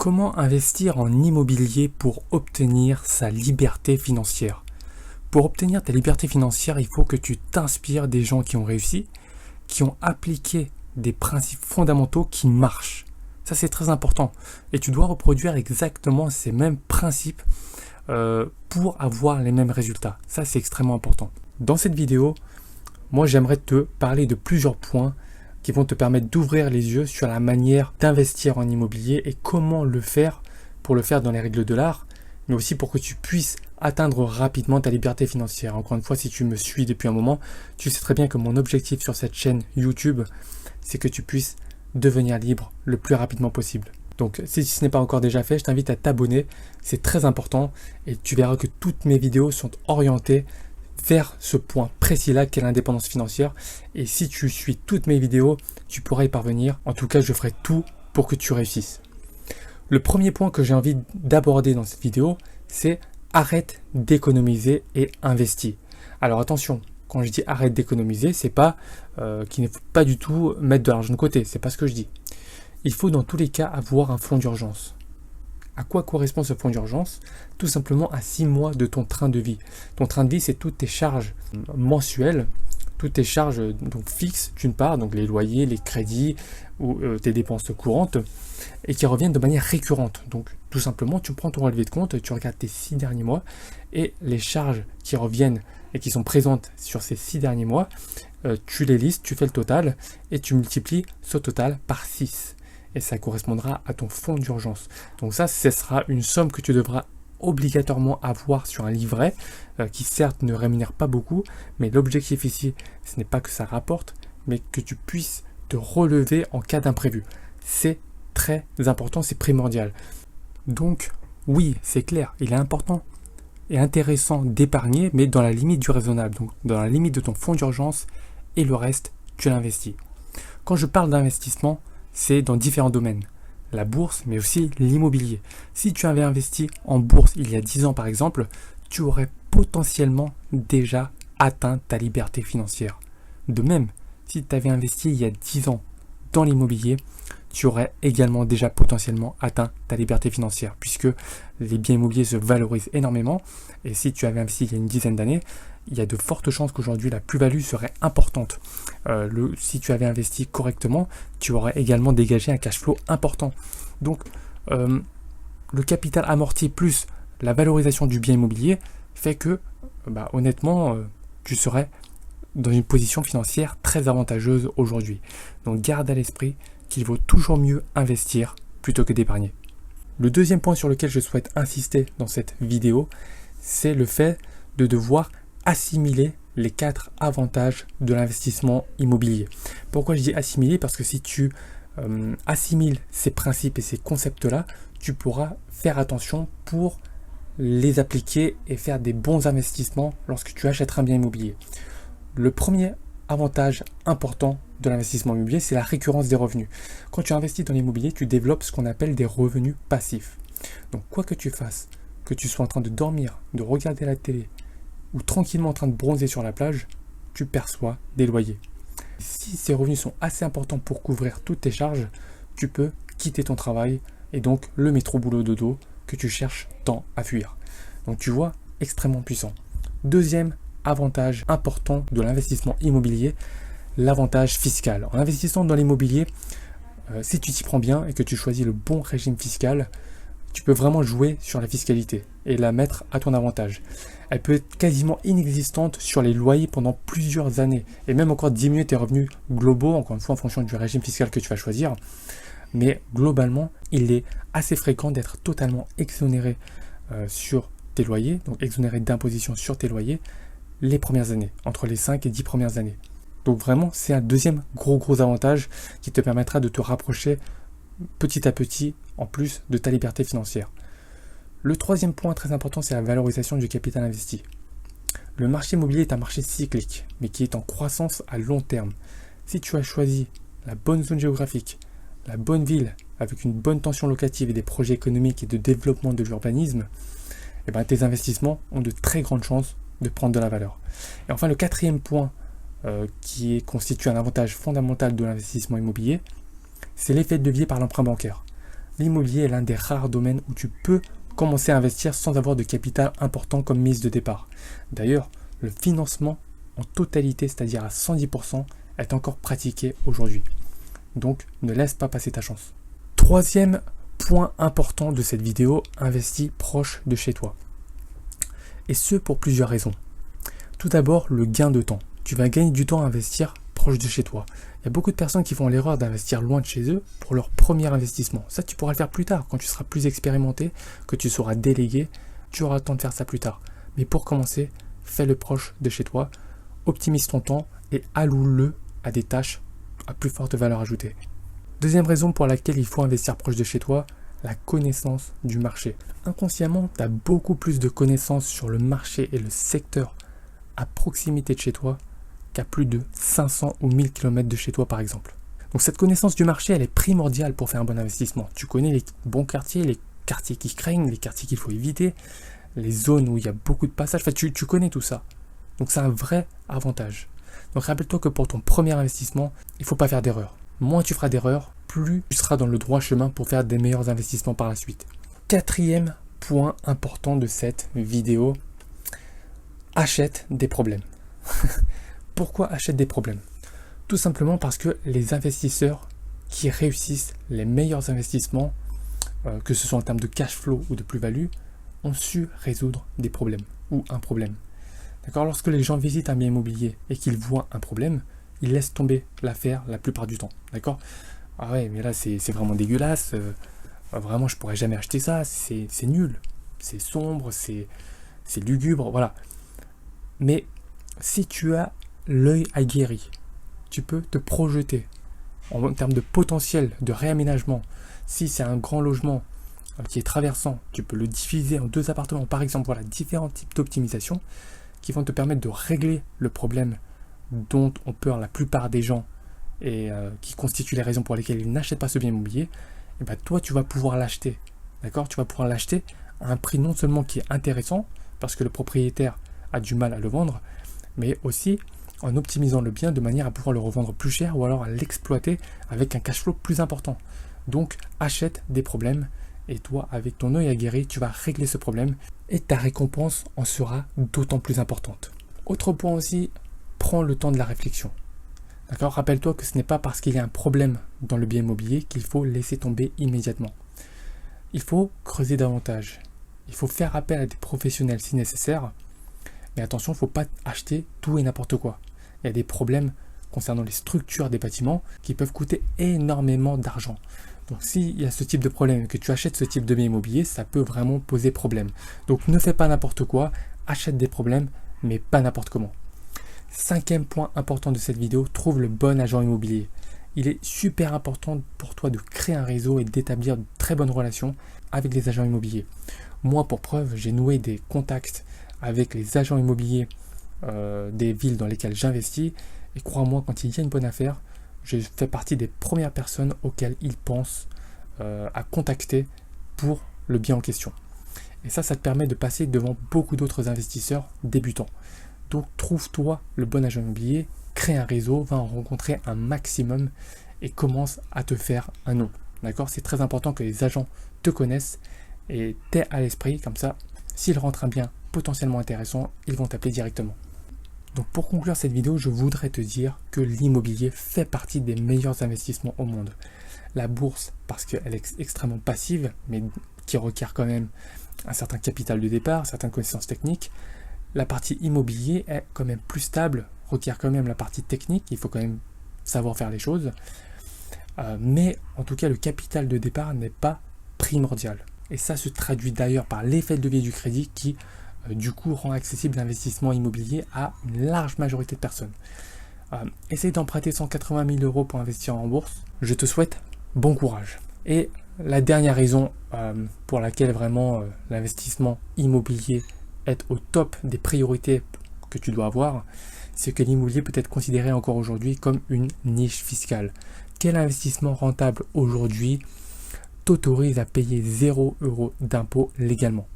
Comment investir en immobilier pour obtenir sa liberté financière? Pour obtenir ta liberté financière, il faut que tu t'inspires des gens qui ont réussi, qui ont appliqué des principes fondamentaux qui marchent. Ça, c'est très important. Et tu dois reproduire exactement ces mêmes principes pour avoir les mêmes résultats. Ça, c'est extrêmement important. Dans cette vidéo, moi, j'aimerais te parler de plusieurs points qui vont te permettre d'ouvrir les yeux sur la manière d'investir en immobilier et comment le faire pour le faire dans les règles de l'art, mais aussi pour que tu puisses atteindre rapidement ta liberté financière. Encore une fois, si tu me suis depuis un moment, tu sais très bien que mon objectif sur cette chaîne YouTube, c'est que tu puisses devenir libre le plus rapidement possible. Donc, si ce n'est pas encore déjà fait, je t'invite à t'abonner, c'est très important et tu verras que toutes mes vidéos sont orientées vers ce point précis-là qu'est l'indépendance financière. Et si tu suis toutes mes vidéos, tu pourras y parvenir. En tout cas, je ferai tout pour que tu réussisses. Le premier point que j'ai envie d'aborder dans cette vidéo, c'est arrête d'économiser et investis. Alors attention, quand je dis arrête d'économiser, c'est pas qu'il ne faut pas du tout mettre de l'argent de côté. C'est pas ce que je dis. Il faut dans tous les cas avoir un fonds d'urgence. À quoi correspond ce fonds d'urgence? Tout simplement à 6 mois de ton train de vie. Ton train de vie, c'est toutes tes charges mensuelles, toutes tes charges donc fixes d'une part, donc les loyers, les crédits ou tes dépenses courantes, et qui reviennent de manière récurrente. Donc tout simplement, tu prends ton relevé de compte, tu regardes tes 6 derniers mois, et les charges qui reviennent et qui sont présentes sur ces 6 derniers mois, tu les listes, tu fais le total, et tu multiplies ce total par 6. Et ça correspondra à ton fonds d'urgence. Donc ça, ce sera une somme que tu devras obligatoirement avoir sur un livret qui certes ne rémunère pas beaucoup, mais l'objectif ici, ce n'est pas que ça rapporte, mais que tu puisses te relever en cas d'imprévu. C'est très important, c'est primordial. Donc oui, c'est clair, il est important et intéressant d'épargner, mais dans la limite du raisonnable, donc dans la limite de ton fonds d'urgence, et le reste, tu l'investis. Quand je parle d'investissement, c'est dans différents domaines. La bourse, mais aussi l'immobilier. Si tu avais investi en bourse il y a 10 ans par exemple, tu aurais potentiellement déjà atteint ta liberté financière. De même, si tu avais investi il y a 10 ans dans l'immobilier, tu aurais également déjà potentiellement atteint ta liberté financière, puisque les biens immobiliers se valorisent énormément. Et si tu avais investi il y a une dizaine d'années, il y a de fortes chances qu'aujourd'hui la plus-value serait importante. Si tu avais investi correctement, tu aurais également dégagé un cash flow important. Donc, le capital amorti plus la valorisation du bien immobilier fait que, honnêtement, tu serais dans une position financière très avantageuse aujourd'hui. Donc, garde à l'esprit qu'il vaut toujours mieux investir plutôt que d'épargner. Le deuxième point sur lequel je souhaite insister dans cette vidéo, c'est le fait de devoir assimiler les 4 avantages de l'investissement immobilier. Pourquoi je dis assimiler? Parce que si tu assimiles ces principes et ces concepts-là, tu pourras faire attention pour les appliquer et faire des bons investissements lorsque tu achèteras un bien immobilier. Le premier avantage important de l'investissement immobilier, c'est la récurrence des revenus. Quand tu investis dans l'immobilier, tu développes ce qu'on appelle des revenus passifs. Donc quoi que tu fasses, que tu sois en train de dormir, de regarder la télé, ou tranquillement en train de bronzer sur la plage, tu perçois des loyers. Si ces revenus sont assez importants pour couvrir toutes tes charges, tu peux quitter ton travail et donc le métro boulot dodo que tu cherches tant à fuir. Donc tu vois, extrêmement puissant. Deuxième avantage important de l'investissement immobilier, l'avantage fiscal. En investissant dans l'immobilier, si tu t'y prends bien et que tu choisis le bon régime fiscal, tu peux vraiment jouer sur la fiscalité et la mettre à ton avantage. Elle peut être quasiment inexistante sur les loyers pendant plusieurs années et même encore diminuer tes revenus globaux, encore une fois en fonction du régime fiscal que tu vas choisir. Mais globalement, il est assez fréquent d'être totalement exonéré sur tes loyers, donc exonéré d'imposition sur tes loyers les premières années, entre les 5 et 10 premières années. Donc vraiment, c'est un deuxième gros avantage qui te permettra de te rapprocher petit à petit en plus de ta liberté financière. Le troisième point très important, c'est la valorisation du capital investi. Le marché immobilier est un marché cyclique, mais qui est en croissance à long terme. Si tu as choisi la bonne zone géographique, la bonne ville, avec une bonne tension locative et des projets économiques et de développement de l'urbanisme, tes investissements ont de très grandes chances de prendre de la valeur. Et enfin, le quatrième point qui constitue un avantage fondamental de l'investissement immobilier, c'est l'effet de levier par l'emprunt bancaire. L'immobilier est l'un des rares domaines où tu peux commencer à investir sans avoir de capital important comme mise de départ. D'ailleurs, le financement en totalité, c'est-à-dire à 110%, est encore pratiqué aujourd'hui. Donc, ne laisse pas passer ta chance. Troisième point important de cette vidéo, investis proche de chez toi. Et ce pour plusieurs raisons. Tout d'abord, le gain de temps. Tu vas gagner du temps à investir proche de chez toi. Il y a beaucoup de personnes qui font l'erreur d'investir loin de chez eux pour leur premier investissement. Ça, tu pourras le faire plus tard, quand tu seras plus expérimenté, que tu sauras déléguer, tu auras le temps de faire ça plus tard. Mais pour commencer, fais-le proche de chez toi, optimise ton temps et alloue-le à des tâches à plus forte valeur ajoutée. Deuxième raison pour laquelle il faut investir proche de chez toi, la connaissance du marché. Inconsciemment, tu as beaucoup plus de connaissances sur le marché et le secteur à proximité de chez toi qu'à plus de 500 ou 1000 km de chez toi par exemple. Donc cette connaissance du marché, elle est primordiale pour faire un bon investissement. Tu connais les bons quartiers, les quartiers qui craignent, les quartiers qu'il faut éviter, les zones où il y a beaucoup de passages, enfin, tu connais tout ça. Donc c'est un vrai avantage. Donc rappelle-toi que pour ton premier investissement, il ne faut pas faire d'erreur. Moins tu feras d'erreurs, plus tu seras dans le droit chemin pour faire des meilleurs investissements par la suite. Quatrième point important de cette vidéo, achète des problèmes. Pourquoi achète des problèmes? Tout simplement parce que les investisseurs qui réussissent les meilleurs investissements, que ce soit en termes de cash flow ou de plus-value, ont su résoudre des problèmes ou un problème. D'accord? Lorsque les gens visitent un bien immobilier et qu'ils voient un problème, ils laissent tomber l'affaire la plupart du temps. D'accord? Ah ouais, mais là c'est vraiment dégueulasse. Vraiment, je pourrais jamais acheter ça. C'est nul. C'est sombre, c'est lugubre. Voilà. Mais si tu as l'œil aguerri, tu peux te projeter en termes de potentiel de réaménagement. Si c'est un grand logement qui est traversant, tu peux le diviser en 2 appartements. Par exemple, voilà, différents types d'optimisation qui vont te permettre de régler le problème dont ont peur la plupart des gens et qui constituent les raisons pour lesquelles ils n'achètent pas ce bien immobilier. Et ben toi, tu vas pouvoir l'acheter. D'accord? Tu vas pouvoir l'acheter à un prix non seulement qui est intéressant, parce que le propriétaire a du mal à le vendre, mais aussi en optimisant le bien de manière à pouvoir le revendre plus cher ou alors à l'exploiter avec un cash flow plus important. Donc, achète des problèmes et toi, avec ton œil aguerri, tu vas régler ce problème et ta récompense en sera d'autant plus importante. Autre point aussi, prends le temps de la réflexion. D'accord? Rappelle-toi que ce n'est pas parce qu'il y a un problème dans le bien immobilier qu'il faut laisser tomber immédiatement. Il faut creuser davantage. Il faut faire appel à des professionnels si nécessaire. Mais attention, il ne faut pas acheter tout et n'importe quoi. Il y a des problèmes concernant les structures des bâtiments qui peuvent coûter énormément d'argent. Donc s'il y a ce type de problème et que tu achètes ce type de bien immobilier, ça peut vraiment poser problème. Donc ne fais pas n'importe quoi, achète des problèmes, mais pas n'importe comment. 5e point important de cette vidéo, trouve le bon agent immobilier. Il est super important pour toi de créer un réseau et d'établir de très bonnes relations avec les agents immobiliers. Moi, pour preuve, j'ai noué des contacts avec les agents immobiliers des villes dans lesquelles j'investis. Et crois-moi, quand il y a une bonne affaire, je fais partie des premières personnes auxquelles ils pensent à contacter pour le bien en question. Et ça te permet de passer devant beaucoup d'autres investisseurs débutants. Donc, trouve-toi le bon agent immobilier, crée un réseau, va en rencontrer un maximum et commence à te faire un nom. D'accord? C'est très important que les agents te connaissent et t'aient à l'esprit, comme ça, s'ils rentrent un bien potentiellement intéressant, ils vont t'appeler directement. Donc pour conclure cette vidéo, je voudrais te dire que l'immobilier fait partie des meilleurs investissements au monde. La bourse, parce qu'elle est extrêmement passive, mais qui requiert quand même un certain capital de départ, certaines connaissances techniques. La partie immobilier est quand même plus stable, requiert quand même la partie technique, il faut quand même savoir faire les choses. Mais en tout cas, le capital de départ n'est pas primordial. Et ça se traduit d'ailleurs par l'effet de levier du crédit qui, du coup, rend accessible l'investissement immobilier à une large majorité de personnes. Essaye d'emprunter 180 000 € pour investir en bourse. Je te souhaite bon courage. Et la dernière raison pour laquelle vraiment l'investissement immobilier est au top des priorités que tu dois avoir, c'est que l'immobilier peut être considéré encore aujourd'hui comme une niche fiscale. Quel investissement rentable aujourd'hui t'autorise à payer 0 € d'impôt légalement?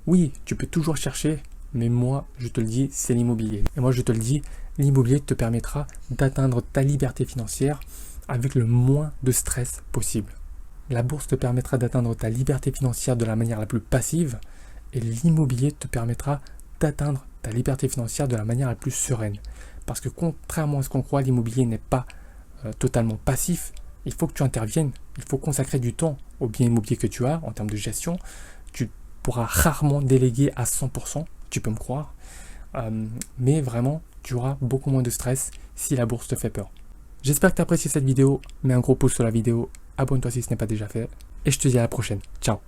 Oui, tu peux toujours chercher, mais moi, je te le dis, c'est l'immobilier. Et moi, je te le dis, l'immobilier te permettra d'atteindre ta liberté financière avec le moins de stress possible. La bourse te permettra d'atteindre ta liberté financière de la manière la plus passive et l'immobilier te permettra d'atteindre ta liberté financière de la manière la plus sereine. Parce que contrairement à ce qu'on croit, l'immobilier n'est pas totalement passif. Il faut que tu interviennes, il faut consacrer du temps au bien immobilier que tu as en termes de gestion. Tu pourras rarement déléguer à 100%, tu peux me croire. Mais vraiment, tu auras beaucoup moins de stress si la bourse te fait peur. J'espère que tu as apprécié cette vidéo. Mets un gros pouce sur la vidéo, abonne-toi si ce n'est pas déjà fait. Et je te dis à la prochaine. Ciao.